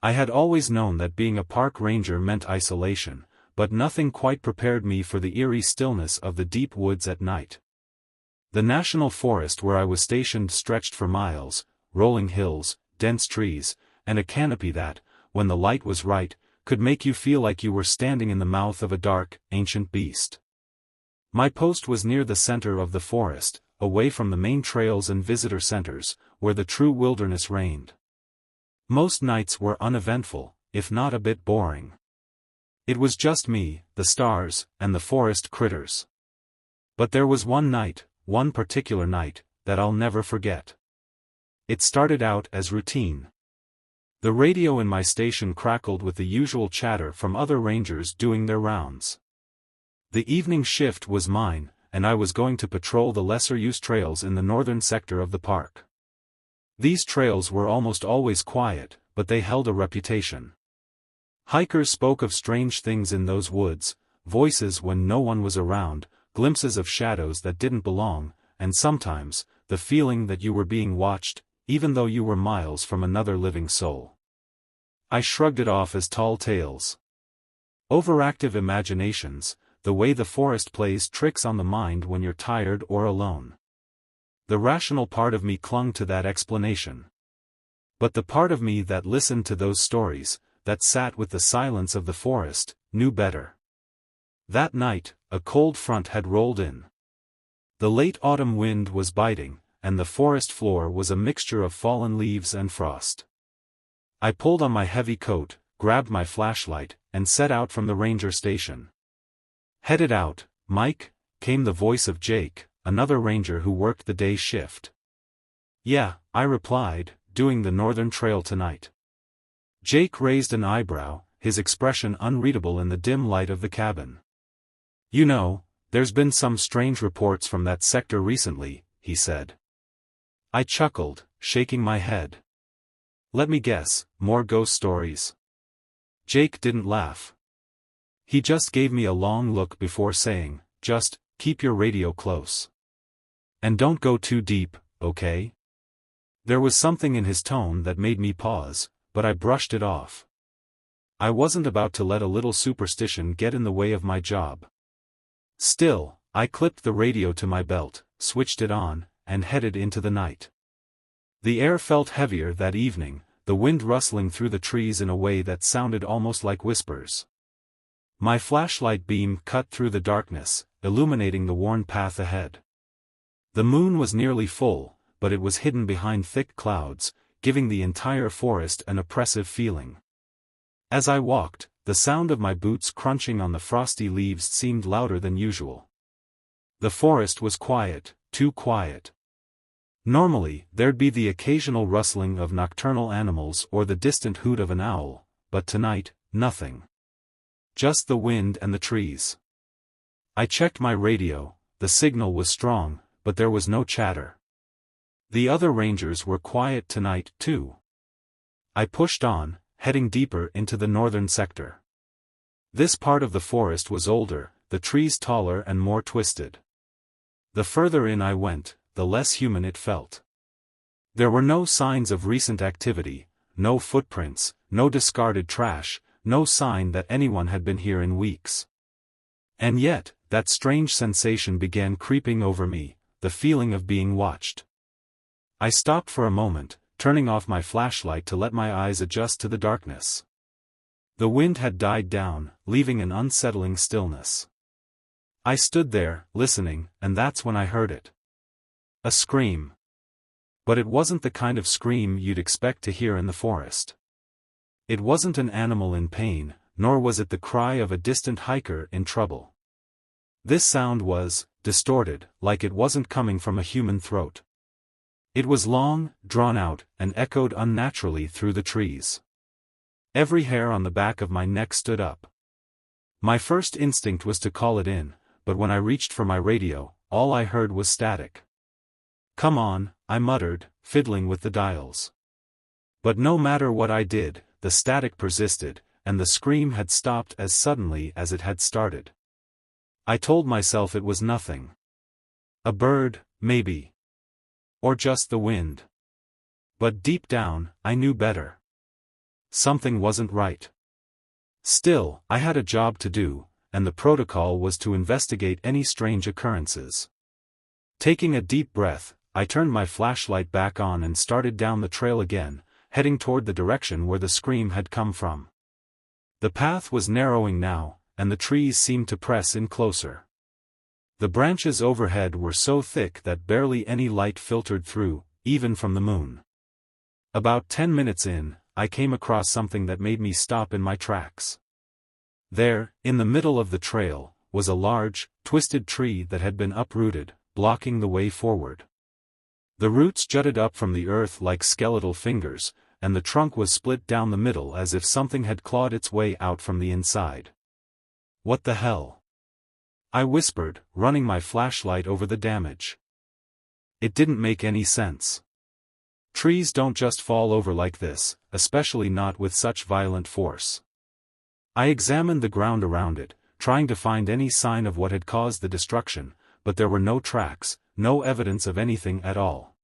I had always known that being a park ranger meant isolation, but nothing quite prepared me for the eerie stillness of the deep woods at night. The national forest where I was stationed stretched for miles, rolling hills, dense trees, and a canopy that, when the light was right, could make you feel like you were standing in the mouth of a dark, ancient beast. My post was near the center of the forest, away from the main trails and visitor centers, where the true wilderness reigned. Most nights were uneventful, if not a bit boring. It was just me, the stars, and the forest critters. But there was one night, one particular night, that I'll never forget. It started out as routine. The radio in my station crackled with the usual chatter from other rangers doing their rounds. The evening shift was mine, and I was going to patrol the lesser-used trails in the northern sector of the park. These trails were almost always quiet, but they held a reputation. Hikers spoke of strange things in those woods, voices when no one was around, glimpses of shadows that didn't belong, and sometimes, the feeling that you were being watched, even though you were miles from another living soul. I shrugged it off as tall tales. Overactive imaginations, the way the forest plays tricks on the mind when you're tired or alone. The rational part of me clung to that explanation. But the part of me that listened to those stories, that sat with the silence of the forest, knew better. That night, a cold front had rolled in. The late autumn wind was biting, and the forest floor was a mixture of fallen leaves and frost. I pulled on my heavy coat, grabbed my flashlight, and set out from the ranger station. Headed out, Mike, came the voice of Jake, another ranger who worked the day shift. Yeah, I replied, doing the northern trail tonight. Jake raised an eyebrow, his expression unreadable in the dim light of the cabin. You know, there's been some strange reports from that sector recently, he said. I chuckled, shaking my head. Let me guess, more ghost stories. Jake didn't laugh. He just gave me a long look before saying, just, keep your radio close. And don't go too deep, okay? There was something in his tone that made me pause, but I brushed it off. I wasn't about to let a little superstition get in the way of my job. Still, I clipped the radio to my belt, switched it on, and headed into the night. The air felt heavier that evening, the wind rustling through the trees in a way that sounded almost like whispers. My flashlight beam cut through the darkness, illuminating the worn path ahead. The moon was nearly full, but it was hidden behind thick clouds, giving the entire forest an oppressive feeling. As I walked, the sound of my boots crunching on the frosty leaves seemed louder than usual. The forest was quiet, too quiet. Normally, there'd be the occasional rustling of nocturnal animals or the distant hoot of an owl, but tonight, nothing. Just the wind and the trees. I checked my radio, the signal was strong, but there was no chatter. The other rangers were quiet tonight, too. I pushed on, heading deeper into the northern sector. This part of the forest was older, the trees taller and more twisted. The further in I went, the less human it felt. There were no signs of recent activity, no footprints, no discarded trash, no sign that anyone had been here in weeks. And yet, that strange sensation began creeping over me, the feeling of being watched. I stopped for a moment, turning off my flashlight to let my eyes adjust to the darkness. The wind had died down, leaving an unsettling stillness. I stood there, listening, and that's when I heard it. A scream. But it wasn't the kind of scream you'd expect to hear in the forest. It wasn't an animal in pain, nor was it the cry of a distant hiker in trouble. This sound was distorted, like it wasn't coming from a human throat. It was long, drawn out, and echoed unnaturally through the trees. Every hair on the back of my neck stood up. My first instinct was to call it in, but when I reached for my radio, all I heard was static. Come on, I muttered, fiddling with the dials. But no matter what I did, the static persisted, and the scream had stopped as suddenly as it had started. I told myself it was nothing. A bird, maybe. Or just the wind. But deep down, I knew better. something wasn't right. Still, I had a job to do, and the protocol was to investigate any strange occurrences. Taking a deep breath, I turned my flashlight back on and started down the trail again, heading toward the direction where the scream had come from. The path was narrowing now, and the trees seemed to press in closer. The branches overhead were so thick that barely any light filtered through, even from the moon. About 10 minutes in, I came across something that made me stop in my tracks. There, in the middle of the trail, was a large, twisted tree that had been uprooted, blocking the way forward. The roots jutted up from the earth like skeletal fingers, and the trunk was split down the middle as if something had clawed its way out from the inside. "What the hell?" I whispered, running my flashlight over the damage. It didn't make any sense. Trees don't just fall over like this, especially not with such violent force. I examined the ground around it, trying to find any sign of what had caused the destruction, but there were no tracks, no evidence of anything at all.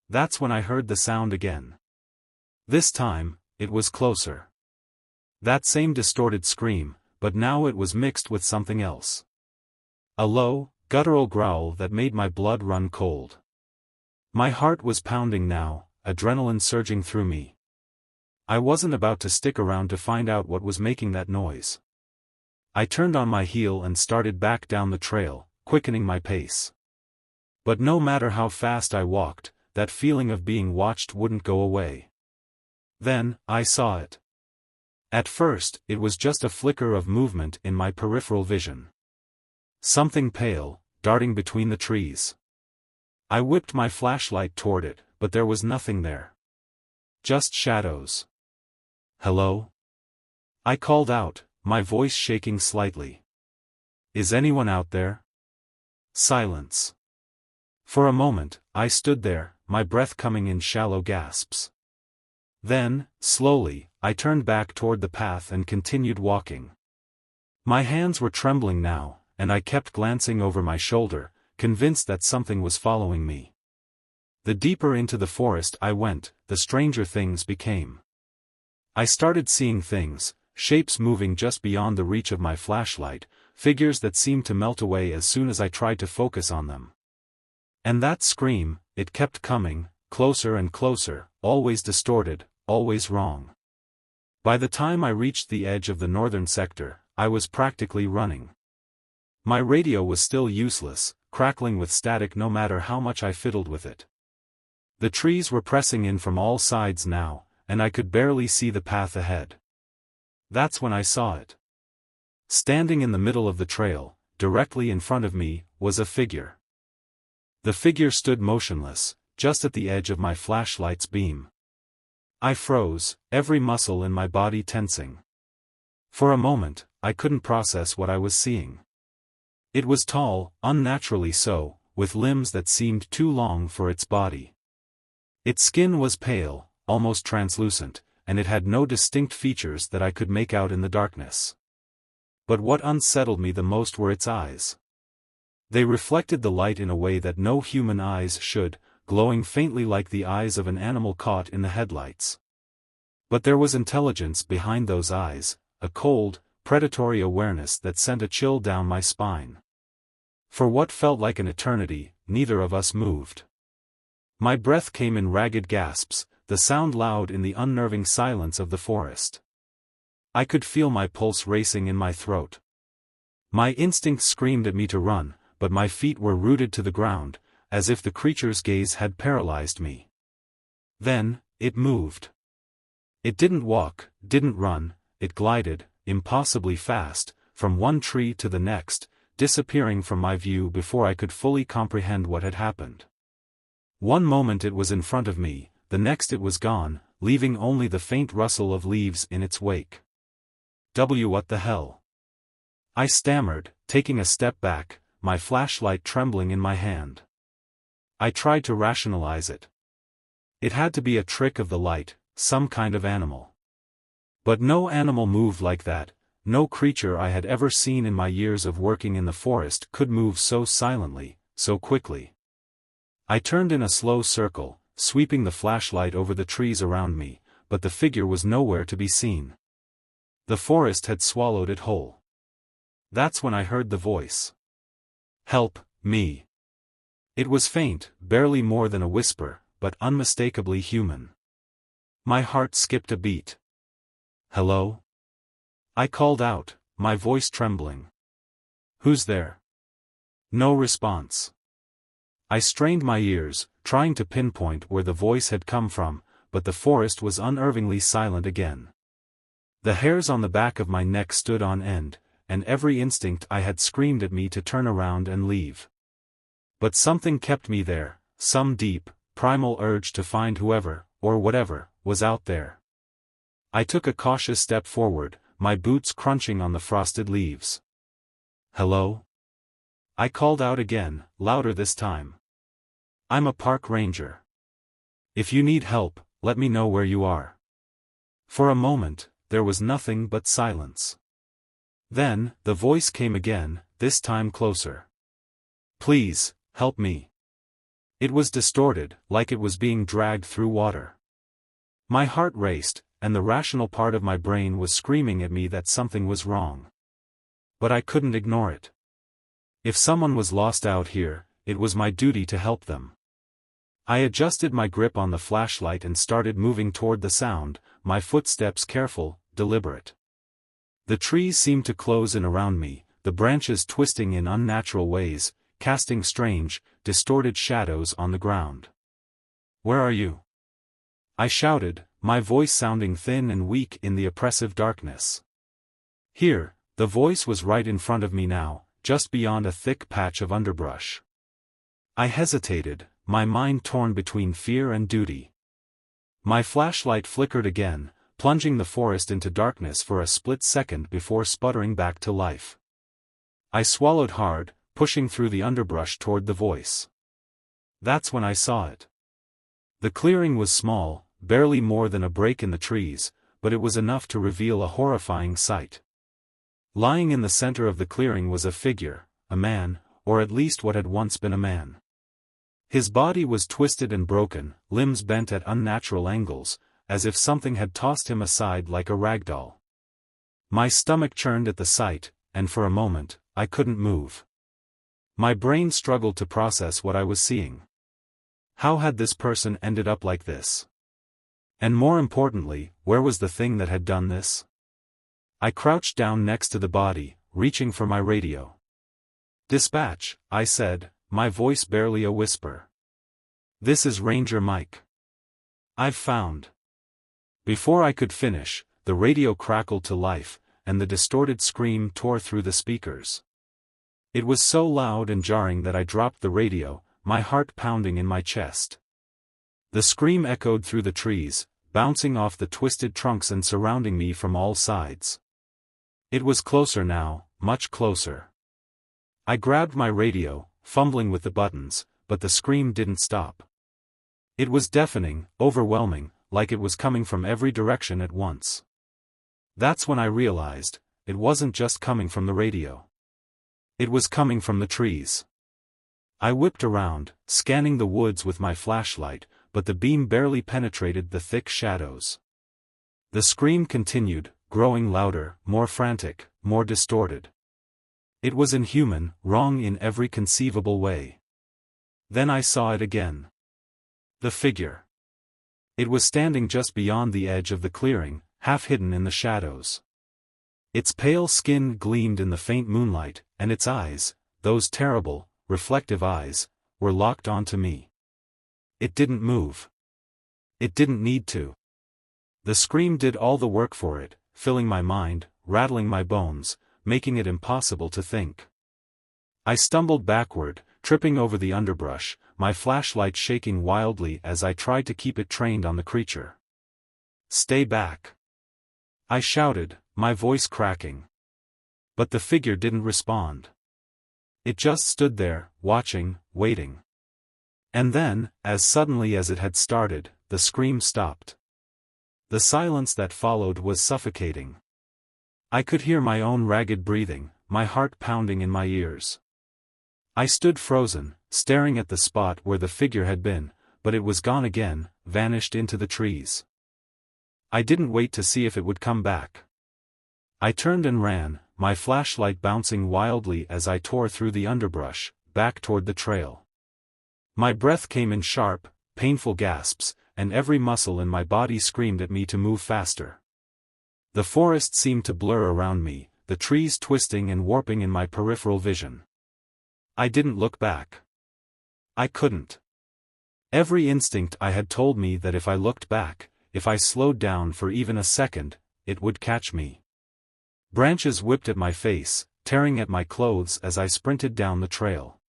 That's when I heard the sound again. This time, it was closer. That same distorted scream, but now it was mixed with something else. A low, guttural growl that made my blood run cold. My heart was pounding now, adrenaline surging through me. I wasn't about to stick around to find out what was making that noise. I turned on my heel and started back down the trail, quickening my pace. But no matter how fast I walked, that feeling of being watched wouldn't go away. Then, I saw it. At first, it was just a flicker of movement in my peripheral vision. Something pale, darting between the trees. I whipped my flashlight toward it, but there was nothing there. Just shadows. "Hello?" I called out, my voice shaking slightly. "Is anyone out there?" Silence. For a moment, I stood there, my breath coming in shallow gasps. Then, slowly, I turned back toward the path and continued walking. My hands were trembling now, and I kept glancing over my shoulder, convinced that something was following me. The deeper into the forest I went, the stranger things became. I started seeing things, shapes moving just beyond the reach of my flashlight, figures that seemed to melt away as soon as I tried to focus on them. And that scream, it kept coming, closer and closer, always distorted, always wrong. By the time I reached the edge of the northern sector, I was practically running. My radio was still useless, crackling with static no matter how much I fiddled with it. The trees were pressing in from all sides now, and I could barely see the path ahead. That's when I saw it. Standing in the middle of the trail, directly in front of me, was a figure. The figure stood motionless, just at the edge of my flashlight's beam. I froze, every muscle in my body tensing. For a moment, I couldn't process what I was seeing. It was tall, unnaturally so, with limbs that seemed too long for its body. Its skin was pale, almost translucent, and it had no distinct features that I could make out in the darkness. But what unsettled me the most were its eyes. They reflected the light in a way that no human eyes should, glowing faintly like the eyes of an animal caught in the headlights. But there was intelligence behind those eyes, a cold, predatory awareness that sent a chill down my spine. For what felt like an eternity, neither of us moved. My breath came in ragged gasps, the sound loud in the unnerving silence of the forest. I could feel my pulse racing in my throat. My instinct screamed at me to run, but my feet were rooted to the ground, as if the creature's gaze had paralyzed me. Then, it moved. It didn't walk, didn't run, it glided, impossibly fast, from one tree to the next, disappearing from my view before I could fully comprehend what had happened. One moment it was in front of me, the next it was gone, leaving only the faint rustle of leaves in its wake. What the hell? I stammered, taking a step back, my flashlight trembling in my hand. I tried to rationalize it. It had to be a trick of the light, some kind of animal. But no animal moved like that, no creature I had ever seen in my years of working in the forest could move so silently, so quickly. I turned in a slow circle, sweeping the flashlight over the trees around me, but the figure was nowhere to be seen. The forest had swallowed it whole. That's when I heard the voice. "Help, me." It was faint, barely more than a whisper, but unmistakably human. My heart skipped a beat. "Hello?" I called out, my voice trembling. "Who's there?" No response. I strained my ears, trying to pinpoint where the voice had come from, but the forest was unervingly silent again. The hairs on the back of my neck stood on end, and every instinct I had screamed at me to turn around and leave. But something kept me there, some deep, primal urge to find whoever, or whatever, was out there. I took a cautious step forward, my boots crunching on the frosted leaves. "Hello?" I called out again, louder this time. "I'm a park ranger. If you need help, let me know where you are." For a moment, there was nothing but silence. Then, the voice came again, this time closer. "Please, help me." It was distorted, like it was being dragged through water. My heart raced, and the rational part of my brain was screaming at me that something was wrong. But I couldn't ignore it. If someone was lost out here, it was my duty to help them. I adjusted my grip on the flashlight and started moving toward the sound, my footsteps careful, deliberate. The trees seemed to close in around me, the branches twisting in unnatural ways, casting strange, distorted shadows on the ground. "Where are you?" I shouted, my voice sounding thin and weak in the oppressive darkness. Here, the voice was right in front of me now, just beyond a thick patch of underbrush. I hesitated, my mind torn between fear and duty. My flashlight flickered again, plunging the forest into darkness for a split second before sputtering back to life. I swallowed hard, pushing through the underbrush toward the voice. That's when I saw it. The clearing was small, barely more than a break in the trees, but it was enough to reveal a horrifying sight. Lying in the center of the clearing was a figure, a man, or at least what had once been a man. His body was twisted and broken, limbs bent at unnatural angles, as if something had tossed him aside like a rag doll. My stomach churned at the sight, and for a moment, I couldn't move. My brain struggled to process what I was seeing. How had this person ended up like this? And more importantly, where was the thing that had done this? I crouched down next to the body, reaching for my radio. "Dispatch," I said, my voice barely a whisper. "This is Ranger Mike. I've found." Before I could finish, the radio crackled to life, and the distorted scream tore through the speakers. It was so loud and jarring that I dropped the radio, my heart pounding in my chest. The scream echoed through the trees, bouncing off the twisted trunks and surrounding me from all sides. It was closer now, much closer. I grabbed my radio, fumbling with the buttons, but the scream didn't stop. It was deafening, overwhelming, like it was coming from every direction at once. That's when I realized, it wasn't just coming from the radio. It was coming from the trees. I whipped around, scanning the woods with my flashlight, but the beam barely penetrated the thick shadows. The scream continued, growing louder, more frantic, more distorted. It was inhuman, wrong in every conceivable way. Then I saw it again. The figure. It was standing just beyond the edge of the clearing, half hidden in the shadows. Its pale skin gleamed in the faint moonlight, and its eyes, those terrible, reflective eyes, were locked onto me. It didn't move. It didn't need to. The scream did all the work for it, filling my mind, rattling my bones, making it impossible to think. I stumbled backward, tripping over the underbrush, my flashlight shaking wildly as I tried to keep it trained on the creature. "Stay back!" I shouted, my voice cracking. But the figure didn't respond. It just stood there, watching, waiting. And then, as suddenly as it had started, the scream stopped. The silence that followed was suffocating. I could hear my own ragged breathing, my heart pounding in my ears. I stood frozen, staring at the spot where the figure had been, but it was gone again, vanished into the trees. I didn't wait to see if it would come back. I turned and ran, my flashlight bouncing wildly as I tore through the underbrush, back toward the trail. My breath came in sharp, painful gasps, and every muscle in my body screamed at me to move faster. The forest seemed to blur around me, the trees twisting and warping in my peripheral vision. I didn't look back. I couldn't. Every instinct I had told me that if I looked back, if I slowed down for even a second, it would catch me. Branches whipped at my face, tearing at my clothes as I sprinted down the trail.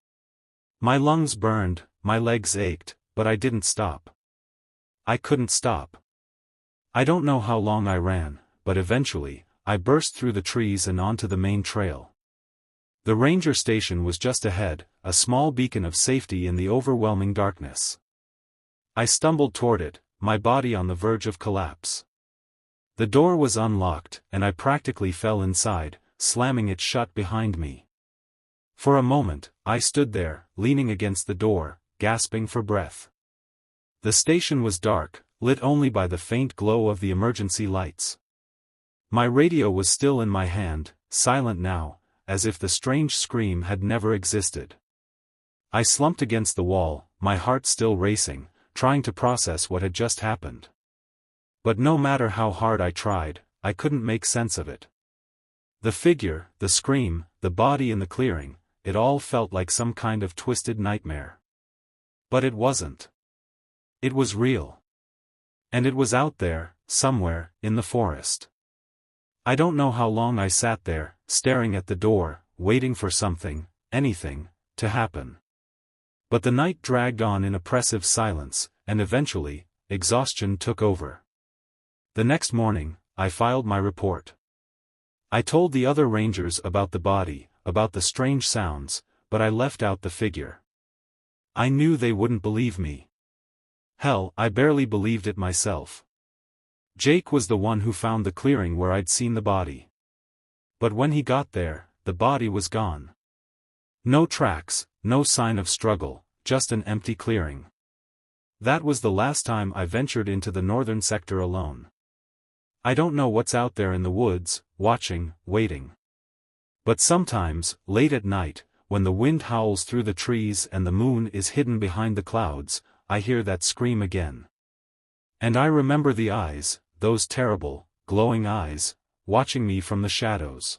My lungs burned, my legs ached, but I didn't stop. I couldn't stop. I don't know how long I ran, but eventually, I burst through the trees and onto the main trail. The ranger station was just ahead, a small beacon of safety in the overwhelming darkness. I stumbled toward it, my body on the verge of collapse. The door was unlocked, and I practically fell inside, slamming it shut behind me. For a moment, I stood there, leaning against the door, gasping for breath. The station was dark, lit only by the faint glow of the emergency lights. My radio was still in my hand, silent now, as if the strange scream had never existed. I slumped against the wall, my heart still racing, trying to process what had just happened. But no matter how hard I tried, I couldn't make sense of it. The figure, the scream, the body in the clearing, it all felt like some kind of twisted nightmare. But it wasn't. It was real. And it was out there, somewhere, in the forest. I don't know how long I sat there, staring at the door, waiting for something, anything, to happen. But the night dragged on in oppressive silence, and eventually, exhaustion took over. The next morning, I filed my report. I told the other rangers about the body, about the strange sounds, but I left out the figure. I knew they wouldn't believe me. Hell, I barely believed it myself. Jake was the one who found the clearing where I'd seen the body. But when he got there, the body was gone. No tracks, no sign of struggle, just an empty clearing. That was the last time I ventured into the northern sector alone. I don't know what's out there in the woods, watching, waiting. But sometimes, late at night, when the wind howls through the trees and the moon is hidden behind the clouds, I hear that scream again. And I remember the eyes, those terrible, glowing eyes, watching me from the shadows.